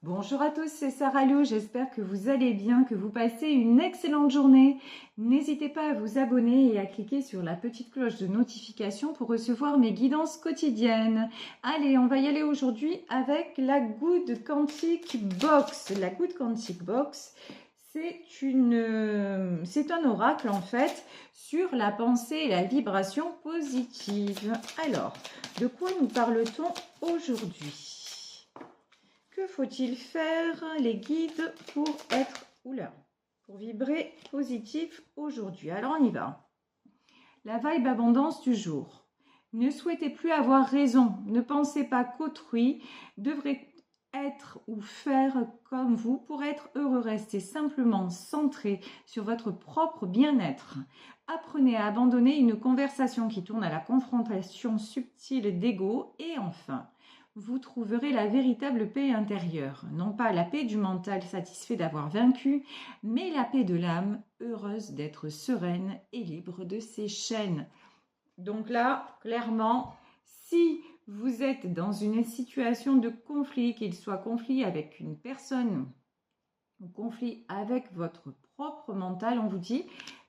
Bonjour à tous, c'est Sarah Lou, j'espère que vous allez bien, que vous passez une excellente journée. N'hésitez pas à vous abonner et à cliquer sur la petite cloche de notification pour recevoir mes guidances quotidiennes. Allez, on va y aller aujourd'hui avec la Good Quantic Box. La Good Quantic Box, c'est un oracle en fait sur la pensée et la vibration positive. Alors, de quoi nous parle-t-on aujourd'hui ? Que faut-il faire, les guides, pour être pour vibrer positif aujourd'hui? Alors, on y va. La vibe abondance du jour. Ne souhaitez plus avoir raison. Ne pensez pas qu'autrui devrait être ou faire comme vous pour être heureux. Restez simplement centré sur votre propre bien-être. Apprenez à abandonner une conversation qui tourne à la confrontation subtile d'ego. Et enfin, vous trouverez la véritable paix intérieure. Non pas la paix du mental satisfait d'avoir vaincu, mais la paix de l'âme, heureuse d'être sereine et libre de ses chaînes. Donc là, clairement, si vous êtes dans une situation de conflit, qu'il soit conflit avec une personne ou conflit avec votre propre mental, on vous dit,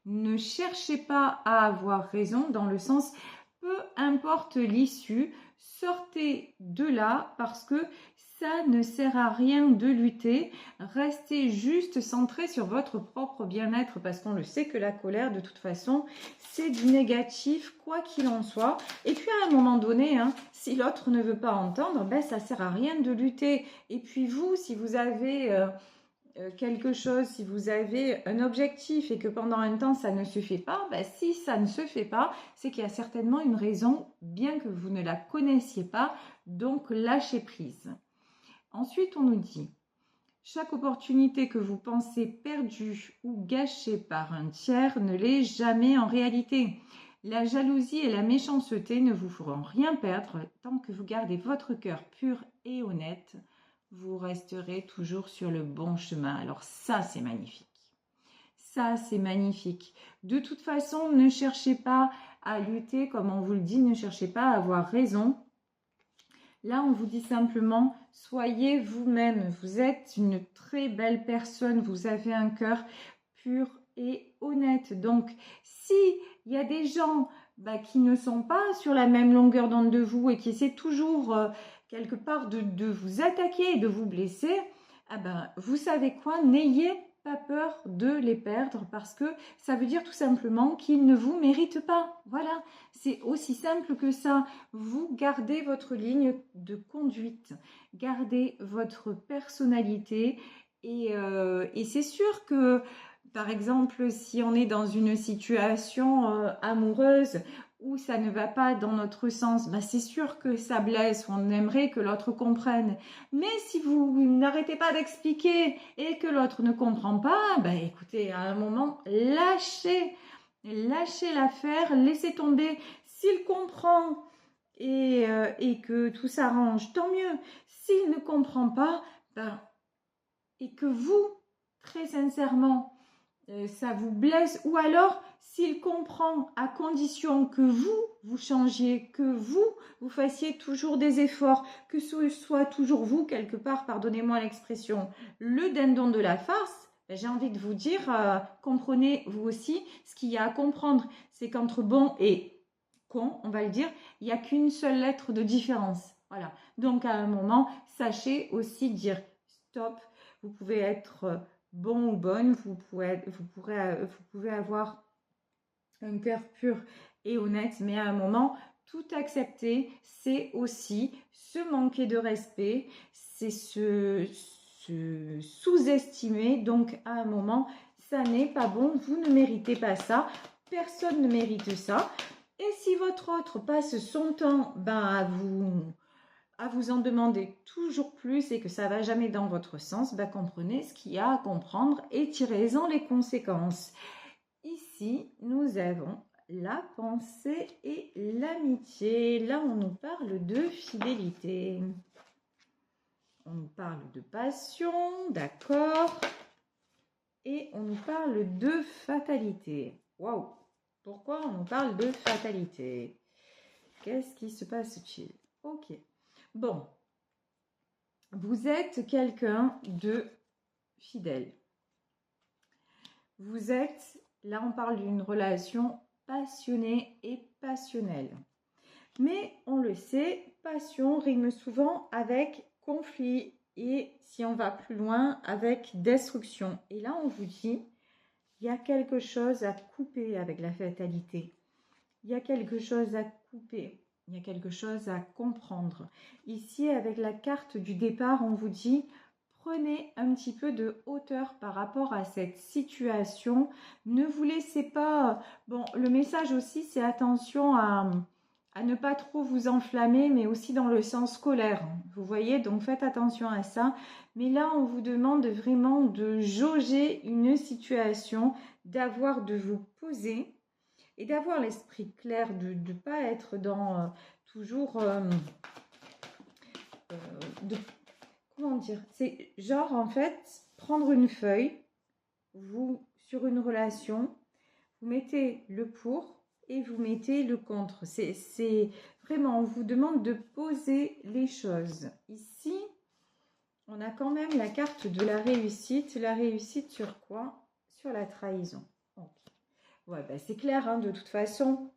ne cherchez pas à avoir raison dans le sens peu importe l'issue, sortez de là parce que ça ne sert à rien de lutter. Restez juste centré sur votre propre bien-être parce qu'on le sait que la colère, de toute façon, c'est du négatif, quoi qu'il en soit. Et puis à un moment donné, si l'autre ne veut pas entendre, ça ne sert à rien de lutter. Et puis vous, si vous avez quelque chose, si vous avez un objectif et que pendant un temps ça ne se fait pas, si ça ne se fait pas, c'est qu'il y a certainement une raison, bien que vous ne la connaissiez pas, donc lâchez prise. Ensuite, on nous dit, chaque opportunité que vous pensez perdue ou gâchée par un tiers ne l'est jamais en réalité. La jalousie et la méchanceté ne vous feront rien perdre tant que vous gardez votre cœur pur et honnête. Vous resterez toujours sur le bon chemin. Alors ça, c'est magnifique. Ça, c'est magnifique. De toute façon, ne cherchez pas à lutter, comme on vous le dit, ne cherchez pas à avoir raison. Là, on vous dit simplement, soyez vous-même. Vous êtes une très belle personne. Vous avez un cœur pur et honnête. Donc, s'il y a des gens qui ne sont pas sur la même longueur d'onde de vous et qui essaient toujours quelque part de vous attaquer et de vous blesser, vous savez quoi? N'ayez pas peur de les perdre parce que ça veut dire tout simplement qu'ils ne vous méritent pas. Voilà, c'est aussi simple que ça. Vous gardez votre ligne de conduite, gardez votre personnalité et c'est sûr que, par exemple, si on est dans une situation amoureuse où ça ne va pas dans notre sens, c'est sûr que ça blesse, on aimerait que l'autre comprenne. Mais si vous n'arrêtez pas d'expliquer et que l'autre ne comprend pas, écoutez, à un moment, lâchez l'affaire, laissez tomber. S'il comprend et que tout s'arrange, tant mieux. S'il ne comprend pas, et que vous, très sincèrement, ça vous blesse, ou alors s'il comprend à condition que vous changiez, que vous fassiez toujours des efforts, que ce soit toujours vous, quelque part, pardonnez-moi l'expression, le dindon de la farce, j'ai envie de vous dire, comprenez vous aussi ce qu'il y a à comprendre. C'est qu'entre bon et con, on va le dire, il n'y a qu'une seule lettre de différence. Voilà. Donc à un moment, sachez aussi dire stop. Vous pouvez être bon ou bonne, vous pouvez avoir un cœur pur et honnête, mais à un moment, tout accepter, c'est aussi se manquer de respect, c'est se sous-estimer. Donc à un moment, ça n'est pas bon, vous ne méritez pas ça, personne ne mérite ça. Et si votre autre passe son temps à vous en demander toujours plus et que ça ne va jamais dans votre sens, comprenez ce qu'il y a à comprendre et tirez-en les conséquences. Ici, nous avons la pensée et l'amitié. Là, on nous parle de fidélité. On nous parle de passion, d'accord. Et on nous parle de fatalité. Waouh! Pourquoi on nous parle de fatalité? Qu'est-ce qui se passe-t-il? Ok. Bon, vous êtes quelqu'un de fidèle. Vous êtes, là on parle d'une relation passionnée et passionnelle. Mais on le sait, passion rime souvent avec conflit et si on va plus loin, avec destruction. Et là on vous dit, il y a quelque chose à couper avec la fatalité. Il y a quelque chose à couper. Il y a quelque chose à comprendre. Ici, avec la carte du départ, on vous dit, prenez un petit peu de hauteur par rapport à cette situation. Ne vous laissez pas... Bon, le message aussi, c'est attention à ne pas trop vous enflammer, mais aussi dans le sens scolaire. Vous voyez, donc faites attention à ça. Mais là, on vous demande vraiment de jauger une situation, de vous poser et d'avoir l'esprit clair, de ne pas être dans toujours... comment dire? C'est genre, en fait, prendre une feuille, vous, sur une relation, vous mettez le pour et vous mettez le contre. C'est vraiment, on vous demande de poser les choses. Ici, on a quand même la carte de la réussite. La réussite sur quoi? Sur la trahison. Okay. Ouais, ben c'est clair, hein, de toute façon.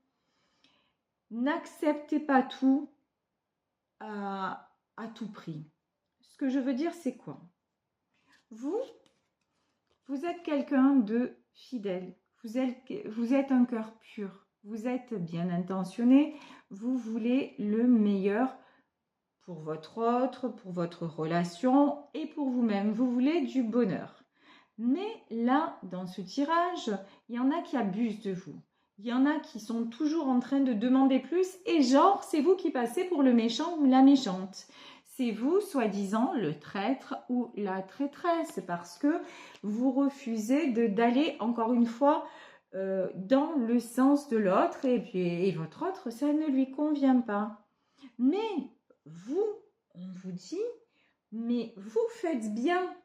N'acceptez pas tout à tout prix. Ce que je veux dire, c'est quoi? Vous êtes quelqu'un de fidèle. Vous êtes un cœur pur. Vous êtes bien intentionné. Vous voulez le meilleur pour votre autre, pour votre relation et pour vous-même. Vous voulez du bonheur. Mais là, dans ce tirage, il y en a qui abusent de vous. Il y en a qui sont toujours en train de demander plus et genre, c'est vous qui passez pour le méchant ou la méchante. C'est vous, soi-disant, le traître ou la traîtresse parce que vous refusez d'aller, encore une fois, dans le sens de l'autre et votre autre, ça ne lui convient pas. Mais vous, on vous dit, mais vous faites bien.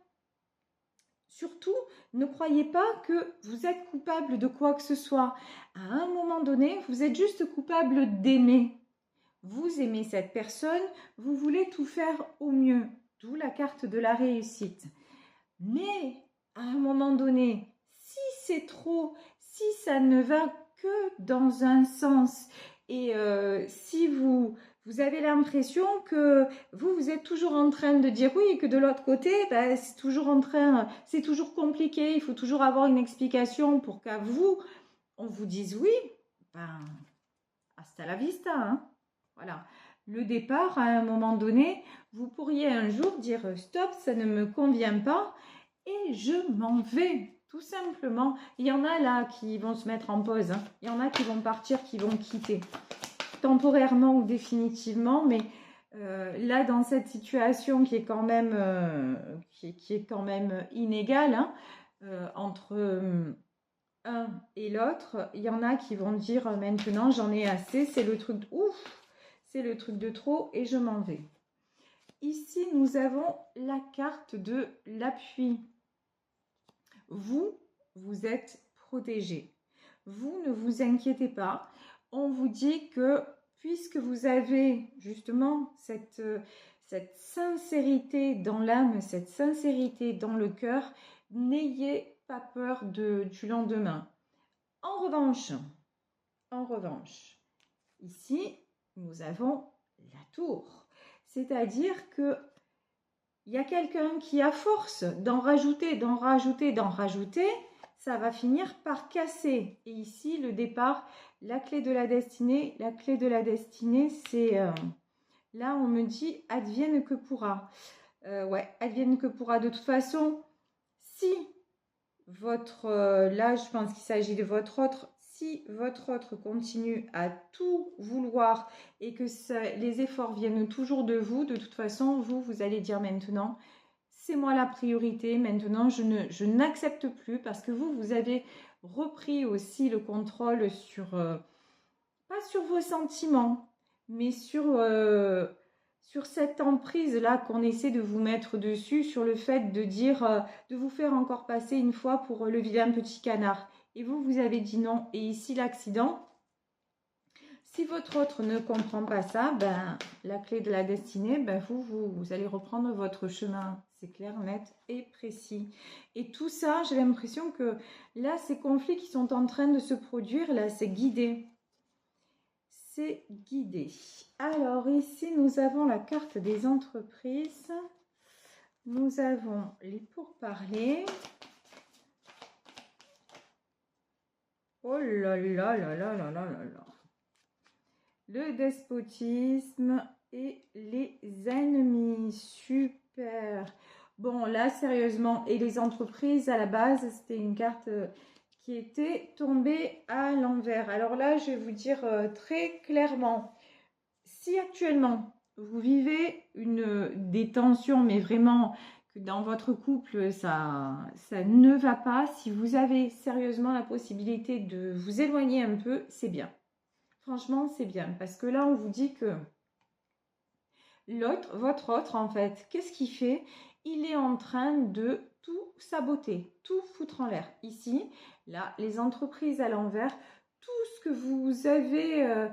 Surtout, ne croyez pas que vous êtes coupable de quoi que ce soit. À un moment donné, vous êtes juste coupable d'aimer. Vous aimez cette personne, vous voulez tout faire au mieux. D'où la carte de la réussite. Mais à un moment donné, si c'est trop, si ça ne va que dans un sens et si vous avez l'impression que vous êtes toujours en train de dire oui et que de l'autre côté, ben, c'est toujours compliqué, il faut toujours avoir une explication pour qu'à vous, on vous dise oui, ben, hasta la vista, hein. Voilà. Le départ, à un moment donné, vous pourriez un jour dire stop, ça ne me convient pas et je m'en vais. Tout simplement. Il y en a là qui vont se mettre en pause. Hein. Il y en a qui vont partir, qui vont quitter. Temporairement ou définitivement. Mais là, dans cette situation qui est quand même, inégale hein, entre un et l'autre, il y en a qui vont dire maintenant j'en ai assez, c'est le truc ouf. C'est le truc de trop et je m'en vais. Ici, nous avons la carte de l'appui. Vous êtes protégé. Vous ne vous inquiétez pas. On vous dit que puisque vous avez justement cette sincérité dans l'âme, cette sincérité dans le cœur, n'ayez pas peur du lendemain. En revanche, ici, nous avons la tour. C'est-à-dire que il y a quelqu'un qui, à force d'en rajouter, ça va finir par casser. Et ici, le départ, la clé de la destinée. La clé de la destinée, c'est... là, on me dit advienne que pourra. Ouais, advienne que pourra. De toute façon, si votre... là, je pense qu'il s'agit de votre autre... Si votre autre continue à tout vouloir et que les efforts viennent toujours de vous, de toute façon, vous allez dire maintenant, c'est moi la priorité, maintenant je n'accepte plus parce que vous avez repris aussi le contrôle sur, pas sur vos sentiments, mais sur cette emprise-là qu'on essaie de vous mettre dessus, sur le fait de dire, de vous faire encore passer une fois pour le vilain petit canard. Et vous avez dit non. Et ici, l'accident, Si votre autre ne comprend pas ça, ben, la clé de la destinée, ben, vous allez reprendre votre chemin. C'est clair, net et précis. Et tout ça, j'ai l'impression que là, ces conflits qui sont en train de se produire, là, c'est guidé. C'est guidé. Alors ici, nous avons la carte des entreprises. Nous avons les pourparlers. Oh là là là là là là là là. Le despotisme et les ennemis. Super. Bon, là, sérieusement, et les entreprises, à la base, c'était une carte qui était tombée à l'envers. Alors là, je vais vous dire très clairement, si actuellement, vous vivez des tensions, mais vraiment que dans votre couple, ça ne va pas, si vous avez sérieusement la possibilité de vous éloigner un peu, c'est bien. Franchement, c'est bien. Parce que là, on vous dit que l'autre, votre autre, en fait, qu'est-ce qu'il fait? Il est en train de tout saboter, tout foutre en l'air. Ici, là, les entreprises à l'envers, tout ce que vous avez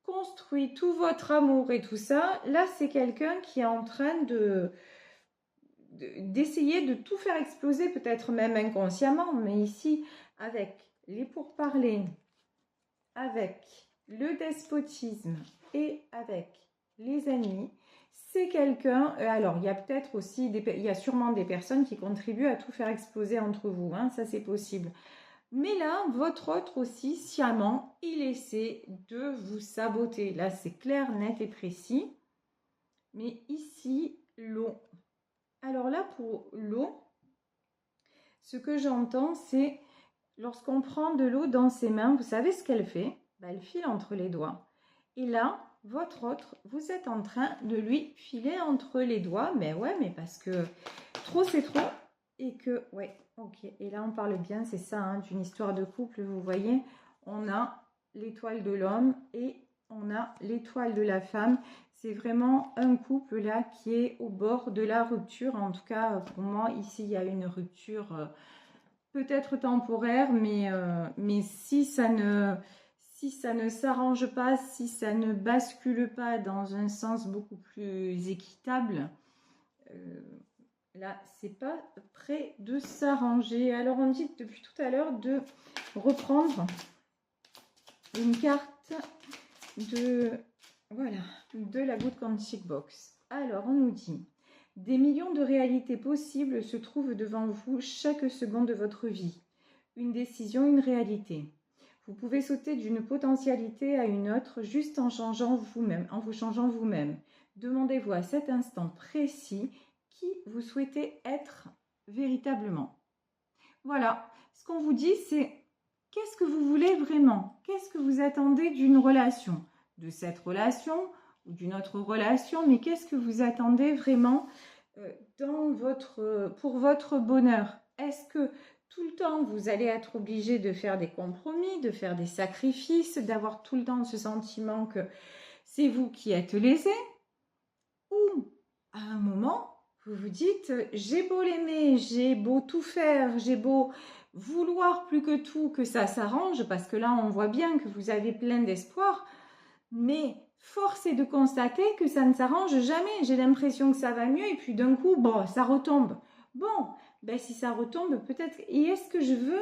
construit, tout votre amour et tout ça, là, c'est quelqu'un qui est en train d'essayer de tout faire exploser, peut-être même inconsciemment, mais ici, avec les pourparlers, avec le despotisme et avec les ennemis, c'est quelqu'un, alors il y a peut-être aussi, il y a sûrement des personnes qui contribuent à tout faire exploser entre vous, hein, ça c'est possible. Mais là, votre autre aussi, sciemment, il essaie de vous saboter. Là, c'est clair, net et précis. Mais ici, l'eau. Alors là, pour l'eau, ce que j'entends, c'est lorsqu'on prend de l'eau dans ses mains, vous savez ce qu'elle fait? Elle file entre les doigts. Et là, votre autre, vous êtes en train de lui filer entre les doigts. Mais ouais, mais parce que trop, c'est trop. Et que, ouais, ok. Et là, on parle bien, c'est ça, hein, d'une histoire de couple. Vous voyez, on a l'étoile de l'homme et on a l'étoile de la femme. C'est vraiment un couple là qui est au bord de la rupture. En tout cas, pour moi, ici, il y a une rupture peut-être temporaire, mais si ça ne s'arrange pas, si ça ne bascule pas dans un sens beaucoup plus équitable, là, c'est pas près de s'arranger. Alors, on dit depuis tout à l'heure de reprendre une carte de, voilà, de la Good Quantic Box. Alors, on nous dit, des millions de réalités possibles se trouvent devant vous chaque seconde de votre vie. Une décision, une réalité. Vous pouvez sauter d'une potentialité à une autre juste en changeant vous-même, en vous changeant vous-même. Demandez-vous à cet instant précis qui vous souhaitez être véritablement. Voilà, ce qu'on vous dit, c'est qu'est-ce que vous voulez vraiment? Qu'est-ce que vous attendez d'une relation? De cette relation ou d'une autre relation, mais qu'est-ce que vous attendez vraiment pour votre bonheur? Est-ce que tout le temps, vous allez être obligé de faire des compromis, de faire des sacrifices, d'avoir tout le temps ce sentiment que c'est vous qui êtes lésé? Ou à un moment, vous vous dites, j'ai beau l'aimer, j'ai beau tout faire, j'ai beau vouloir plus que tout que ça s'arrange, parce que là, on voit bien que vous avez plein d'espoir, mais force est de constater que ça ne s'arrange jamais. J'ai l'impression que ça va mieux et puis d'un coup, bon, ça retombe. Bon, ben si ça retombe, peut-être. Et est-ce que je veux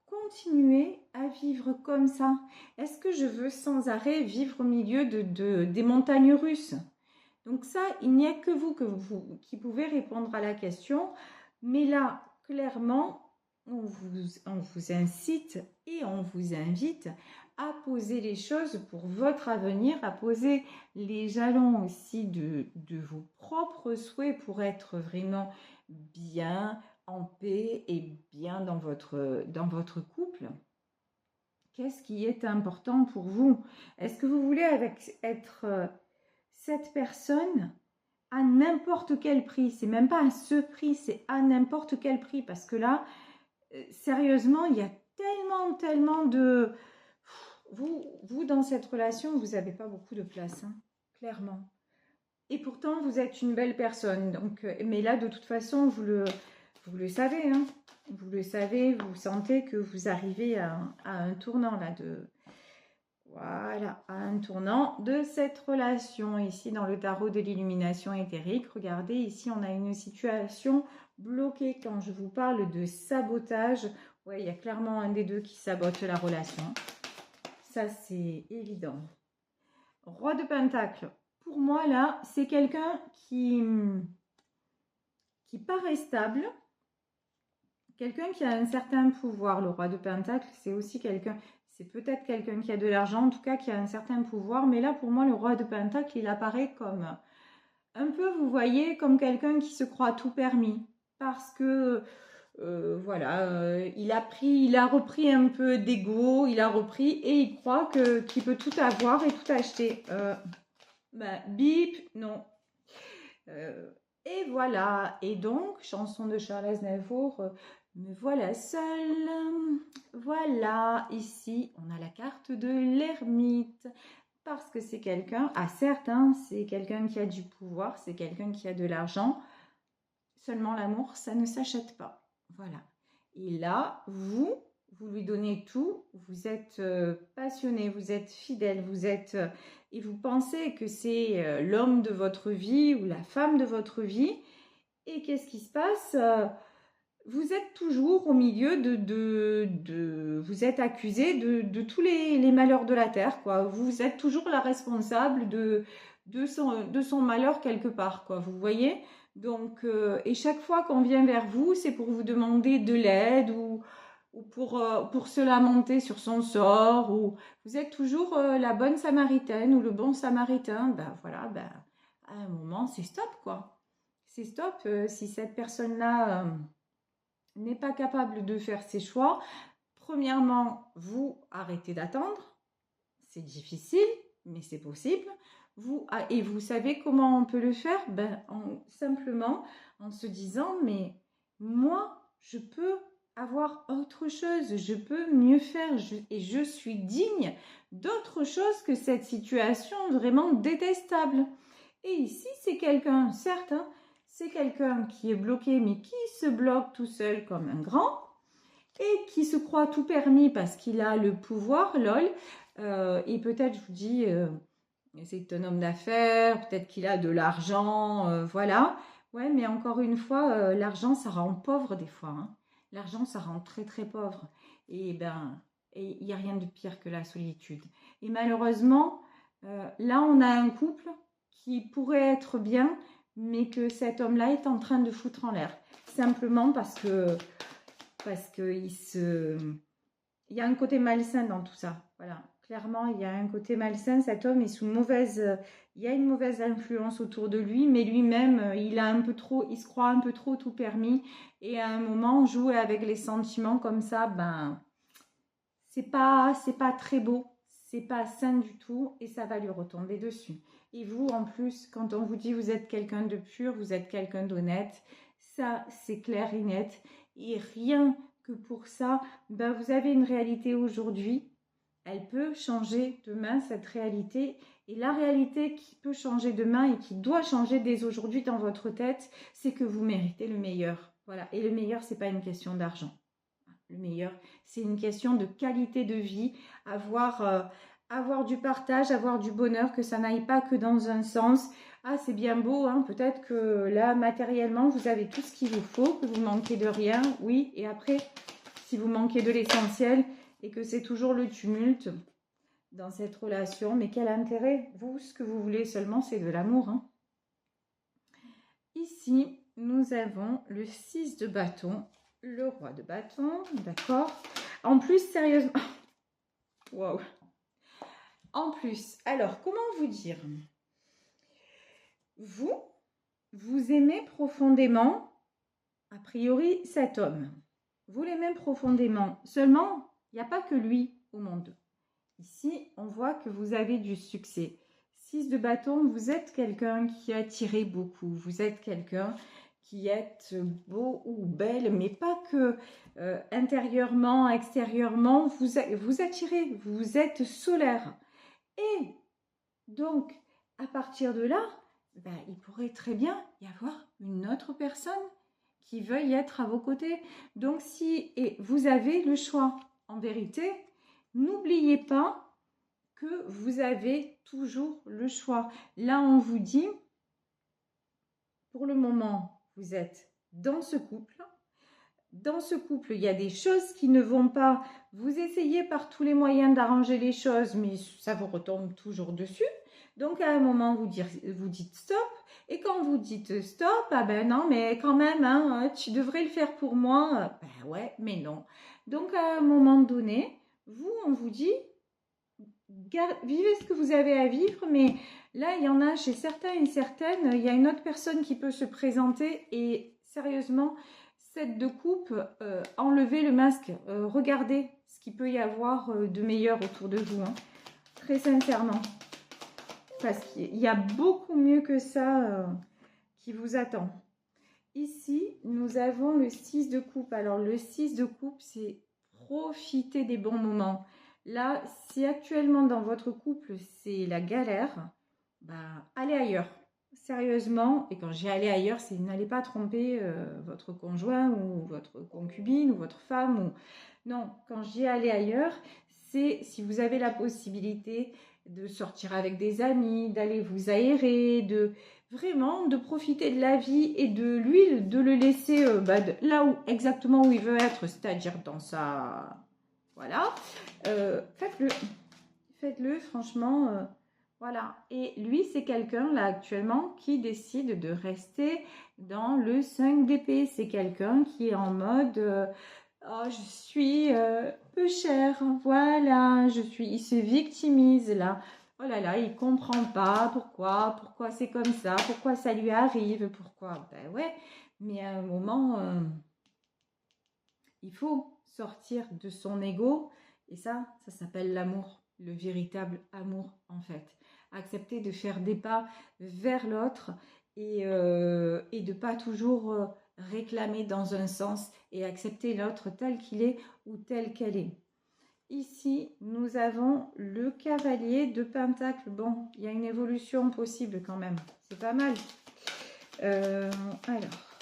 continuer à vivre comme ça? Est-ce que je veux sans arrêt vivre au milieu des montagnes russes? Donc ça, il n'y a que vous qui pouvez répondre à la question. Mais là, clairement, on vous incite et on vous invite à poser les choses pour votre avenir, à poser les jalons aussi de vos propres souhaits pour être vraiment bien, en paix et bien dans votre couple. Qu'est-ce qui est important pour vous? Est-ce que vous voulez être cette personne à n'importe quel prix? C'est même pas à ce prix, c'est à n'importe quel prix. Parce que là, sérieusement, il y a tellement de... Vous, dans cette relation, vous n'avez pas beaucoup de place, hein, clairement. Et pourtant, vous êtes une belle personne. Donc, mais là, de toute façon, vous le savez. Hein, vous le savez, vous sentez que vous arrivez à un tournant là Voilà, à un tournant de cette relation. Ici, dans le tarot de l'illumination éthérique, regardez, ici, on a une situation bloquée. Quand je vous parle de sabotage, ouais, il y a clairement un des deux qui sabote la relation. Ça, c'est évident. Roi de Pentacle. Pour moi, là, c'est quelqu'un qui paraît stable. Quelqu'un qui a un certain pouvoir. Le Roi de Pentacle, c'est aussi quelqu'un... C'est peut-être quelqu'un qui a de l'argent, en tout cas qui a un certain pouvoir. Mais là, pour moi, le Roi de Pentacle, il apparaît comme... Un peu, vous voyez, comme quelqu'un qui se croit tout permis. Parce que... voilà, il a repris un peu d'ego, il a repris et il croit qu'il peut tout avoir et tout acheter. Bip, non. Et voilà, et donc, chanson de Charles Aznavour, me voilà seule. Voilà, ici, on a la carte de l'ermite. Parce que c'est quelqu'un, certes, hein, c'est quelqu'un qui a du pouvoir, c'est quelqu'un qui a de l'argent. Seulement l'amour, ça ne s'achète pas. Voilà. Et là, vous lui donnez tout, vous êtes passionné, vous êtes fidèle, vous êtes... et vous pensez que c'est l'homme de votre vie ou la femme de votre vie. Et qu'est-ce qui se passe? Vous êtes toujours au milieu vous êtes accusé de tous les malheurs de la terre, quoi. Vous êtes toujours la responsable de son malheur quelque part, quoi. Vous voyez? Donc, et chaque fois qu'on vient vers vous, c'est pour vous demander de l'aide ou pour se lamenter sur son sort. Ou vous êtes toujours la bonne samaritaine ou le bon samaritain. Ben voilà, ben, à un moment, c'est stop, quoi. C'est stop. Si cette personne-là... n'est pas capable de faire ses choix, premièrement, vous arrêtez d'attendre. C'est difficile, mais c'est possible. Et vous savez comment on peut le faire? Simplement en se disant, mais moi, je peux avoir autre chose, je peux mieux faire et je suis digne d'autre chose que cette situation vraiment détestable. Et ici, c'est quelqu'un, certes, hein, c'est quelqu'un qui est bloqué, mais qui se bloque tout seul comme un grand et qui se croit tout permis parce qu'il a le pouvoir, lol. Et peut-être, je vous dis, c'est un homme d'affaires, peut-être qu'il a de l'argent, voilà. Ouais, mais encore une fois, l'argent, ça rend pauvre des fois. Hein. L'argent, ça rend très, très pauvre. Et il n'y a rien de pire que la solitude. Et malheureusement, là, on a un couple qui pourrait être bien, mais que cet homme-là est en train de foutre en l'air. Simplement parce que il y a un côté malsain dans tout ça. Voilà, clairement, il y a un côté malsain. Cet homme est sous il y a une mauvaise influence autour de lui, mais lui-même, il se croit un peu trop tout permis. Et à un moment, jouer avec les sentiments comme ça, c'est pas très beau. C'est pas sain du tout et ça va lui retomber dessus. Et vous, en plus, quand on vous dit vous êtes quelqu'un de pur, vous êtes quelqu'un d'honnête, ça, c'est clair et net. Et rien que pour ça, vous avez une réalité aujourd'hui. Elle peut changer demain, cette réalité. Et la réalité qui peut changer demain et qui doit changer dès aujourd'hui dans votre tête, c'est que vous méritez le meilleur. Voilà. Et le meilleur, c'est pas une question d'argent. Le meilleur, c'est une question de qualité de vie, avoir du partage, avoir du bonheur, que ça n'aille pas que dans un sens. Ah, c'est bien beau, hein, peut-être que là, matériellement, vous avez tout ce qu'il vous faut, que vous manquez de rien, oui. Et après, si vous manquez de l'essentiel et que c'est toujours le tumulte dans cette relation, mais quel intérêt? Vous, ce que vous voulez seulement, c'est de l'amour. Hein. Ici, nous avons le 6 de bâton. Le roi de bâton, d'accord. En plus, sérieusement... Waouh. En plus, alors, comment vous dire? Vous aimez profondément, a priori, cet homme. Vous l'aimez profondément. Seulement, il n'y a pas que lui au monde. Ici, on voit que vous avez du succès. 6 de bâton, vous êtes quelqu'un qui a attiré beaucoup. Vous êtes quelqu'un qui est beau ou belle, mais pas que intérieurement, extérieurement, vous attirez, vous êtes solaire. Et donc, à partir de là, il pourrait très bien y avoir une autre personne qui veuille être à vos côtés. Donc, et vous avez le choix. En vérité, n'oubliez pas que vous avez toujours le choix. Là, on vous dit, pour le moment, vous êtes dans ce couple. Dans ce couple, il y a des choses qui ne vont pas. Vous essayez par tous les moyens d'arranger les choses, mais ça vous retombe toujours dessus. Donc, à un moment, vous dites stop. Et quand vous dites stop, ah ben non, mais quand même, hein, tu devrais le faire pour moi. Ben ouais, mais non. Donc, à un moment donné, on vous dit, vivez ce que vous avez à vivre, mais là, il y en a chez certains et certaines, il y a une autre personne qui peut se présenter et sérieusement, cette de coupe, enlevez le masque, regardez ce qu'il peut y avoir de meilleur autour de vous, hein, très sincèrement. Parce qu'il y a beaucoup mieux que ça qui vous attend. Ici, nous avons le 6 de coupe. Alors, le 6 de coupe, c'est profiter des bons moments. Là, si actuellement dans votre couple, c'est la galère, bah, allez ailleurs. Sérieusement, et quand j'ai allé ailleurs, c'est n'allez pas tromper votre conjoint ou votre concubine ou votre femme. Non, quand j'y allé ailleurs, c'est si vous avez la possibilité de sortir avec des amis, d'aller vous aérer, vraiment de profiter de la vie et de lui, de le laisser là où exactement où il veut être, c'est-à-dire dans sa... Voilà. Faites-le, franchement. Voilà. Et lui, c'est quelqu'un, là, actuellement, qui décide de rester dans le 5 d'épée. C'est quelqu'un qui est en mode... oh, je suis peu cher, voilà, il se victimise, là. Oh là là, il comprend pas pourquoi c'est comme ça, pourquoi ça lui arrive, pourquoi. Ben ouais, mais à un moment, il faut sortir de son ego. Et ça s'appelle l'amour, le véritable amour en fait. Accepter de faire des pas vers l'autre et de pas toujours réclamer dans un sens et accepter l'autre tel qu'il est ou telle qu'elle est. Ici, nous avons le cavalier de Pentacle. Bon, il y a une évolution possible quand même. C'est pas mal. Alors,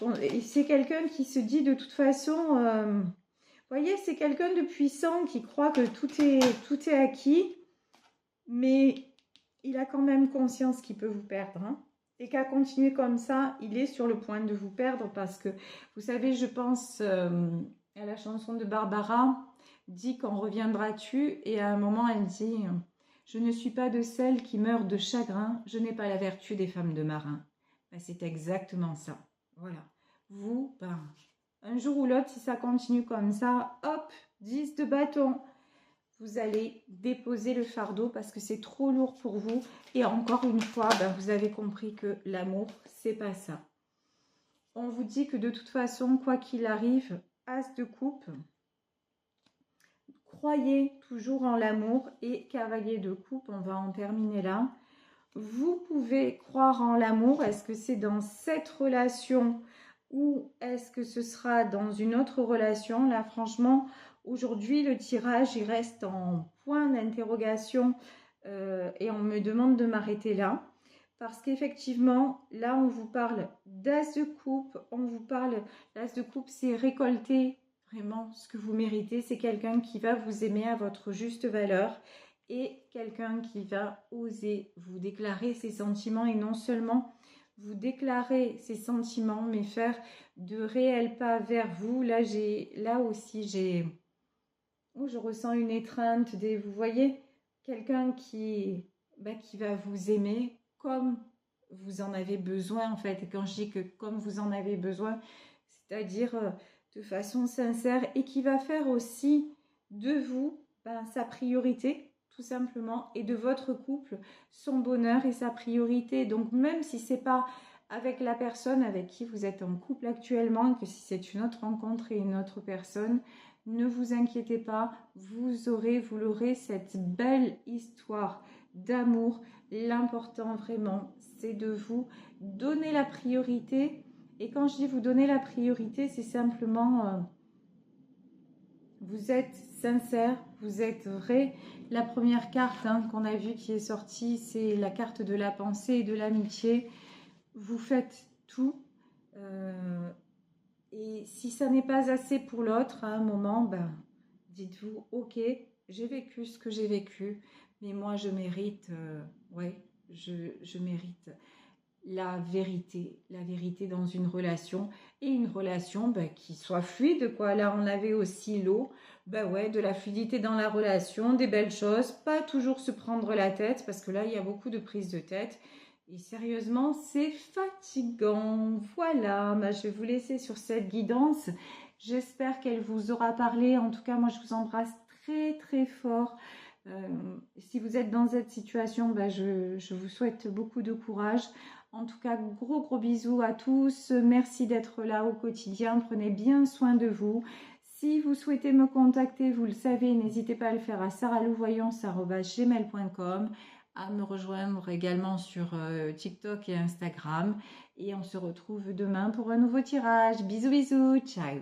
bon, c'est quelqu'un qui se dit de toute façon... vous voyez, c'est quelqu'un de puissant qui croit que tout est acquis, mais il a quand même conscience qu'il peut vous perdre. Hein, et qu'à continuer comme ça, il est sur le point de vous perdre parce que, vous savez, je pense à la chanson de Barbara, dit quand reviendras-tu, et à un moment elle dit, je ne suis pas de celles qui meurent de chagrin, je n'ai pas la vertu des femmes de marin. Ben, c'est exactement ça. Voilà. Vous, ben, un jour ou l'autre, si ça continue comme ça, hop, 10 de bâton. Vous allez déposer le fardeau parce que c'est trop lourd pour vous. Et encore une fois, ben, vous avez compris que l'amour, c'est pas ça. On vous dit que de toute façon, quoi qu'il arrive, as de coupe, croyez toujours en l'amour et cavalier de coupe, on va en terminer là. Vous pouvez croire en l'amour. Est-ce que c'est dans cette relation ou est-ce que ce sera dans une autre relation? Là, franchement, aujourd'hui, le tirage, il reste en point d'interrogation et on me demande de m'arrêter là. Parce qu'effectivement, là, on vous parle d'as de coupe. On vous parle, l'as de coupe, c'est récolter vraiment ce que vous méritez. C'est quelqu'un qui va vous aimer à votre juste valeur et quelqu'un qui va oser vous déclarer ses sentiments et non seulement vous déclarer ses sentiments, mais faire de réels pas vers vous. Là aussi, je ressens une étreinte. Vous voyez, quelqu'un qui va vous aimer comme vous en avez besoin, en fait. Et quand je dis que comme vous en avez besoin, c'est-à-dire de façon sincère et qui va faire aussi de vous sa priorité, tout simplement, et de votre couple, son bonheur et sa priorité. Donc, même si c'est pas avec la personne avec qui vous êtes en couple actuellement, que si c'est une autre rencontre et une autre personne, ne vous inquiétez pas, vous l'aurez, cette belle histoire d'amour. L'important vraiment, c'est de vous donner la priorité. Et quand je dis vous donner la priorité, c'est simplement... vous êtes sincère, vous êtes vrai. La première carte qu'on a vue qui est sortie, c'est la carte de la pensée et de l'amitié. Vous faites tout. Et si ça n'est pas assez pour l'autre, à un moment, dites-vous, ok, j'ai vécu ce que j'ai vécu, mais moi je mérite, ouais, je mérite la vérité dans une relation et une relation qui soit fluide, quoi. Là, on avait aussi l'eau, ouais, de la fluidité dans la relation, des belles choses, pas toujours se prendre la tête parce que là, il y a beaucoup de prises de tête et sérieusement, c'est fatigant. Voilà, je vais vous laisser sur cette guidance. J'espère qu'elle vous aura parlé. En tout cas, moi, je vous embrasse très, très fort. Si vous êtes dans cette situation, je vous souhaite beaucoup de courage. En tout cas, gros gros bisous à tous. Merci d'être là au quotidien. Prenez bien soin de vous. Si vous souhaitez me contacter, vous le savez, n'hésitez pas à le faire à sarahlouvoyance@gmail.com, à me rejoindre également sur TikTok et Instagram. Et on se retrouve demain pour un nouveau tirage. Bisous bisous, ciao.